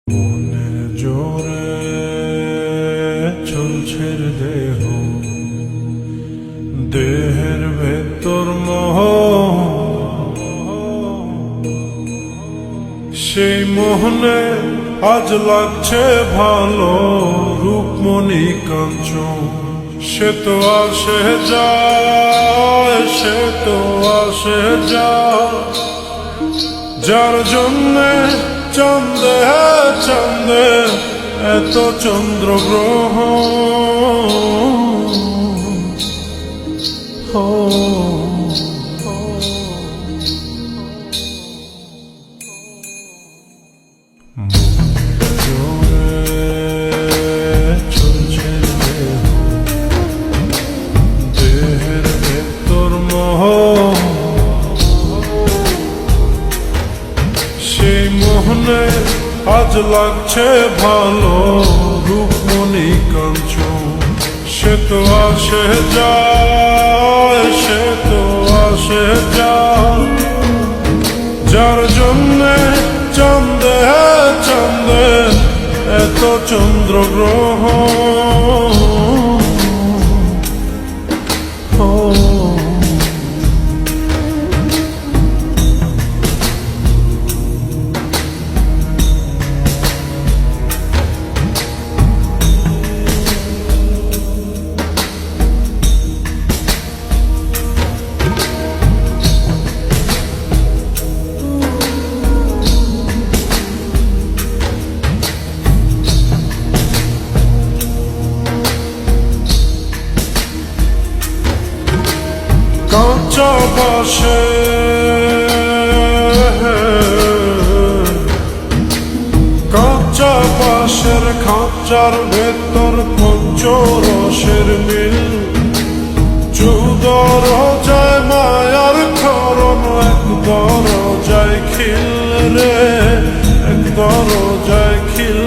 মনের জোরে চলছে দেহ, দেহের ভেতর মোহ, সেই মোহনে আজ লাগছে ভালো। রূপমণি কাঞ্চন সে তো আসে যায়, সে তো আসে যায়, যার জন্যে চাঁদে চাঁদে এত চন্দ্রগ্রহ। চলছে দেহের ভেতর মোহ, সেই মোহনে আজ লাগছে ভালো। রূপমণি কাঞ্চন সে তো আসে যায়, সে তো আসে যায়, যার জন্যে চাঁদে চাঁদে এত চন্দ্রগ্রহ। কাঁচা বাসে কাঁচা বাসের খাঁচার ভেতর পঞ্চরসের মিল, চৌদর যায় মায়ার খরণ, এক দরজায় খিল রে, এক দরজায় খিল।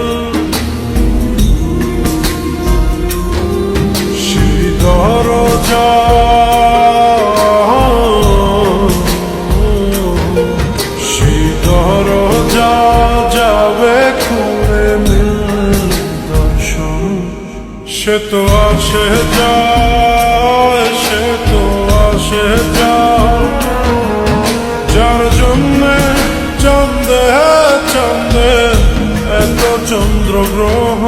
সেই দরজা সে তো আসে যায়, সে তো আসে যায়, যার জন্যে চাঁদে চাঁদে এত চন্দ্রগ্রহ।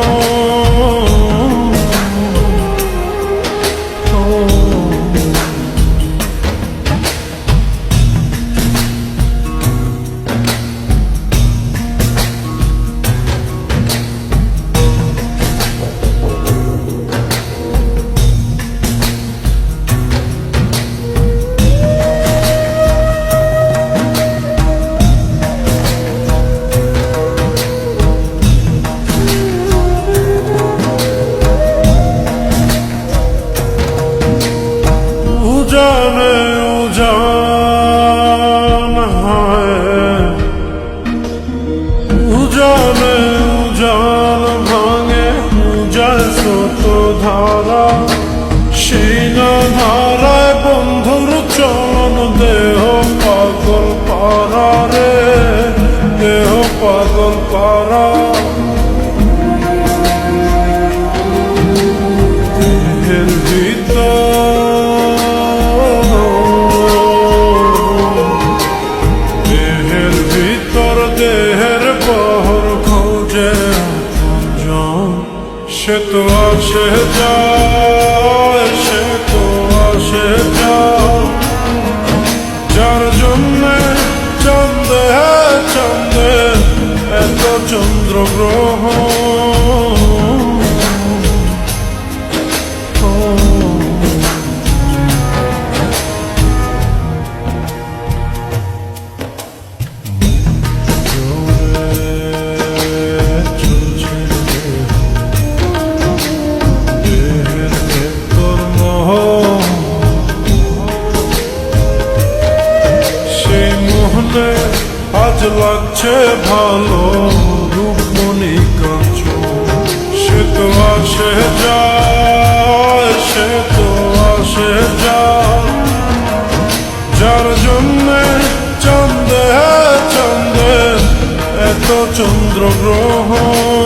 উজানে উজান হয়, উজানে উজান ভাঙে, উজায় স্রোত ধারা, সেই না ধারায় বন্ধুর চলন। দেহ পাগল পারা রে, দেহ পাগল পারা, দেহের ভিতর সে তো আসে যায়, সে তো আসে যায়, যার জন্যে চাঁদে চাঁদে এত চন্দ্রগ্রহ। আজ লাগছে ভালো। রূপমণি কাঞ্চন চন্দ্র গ্রহণ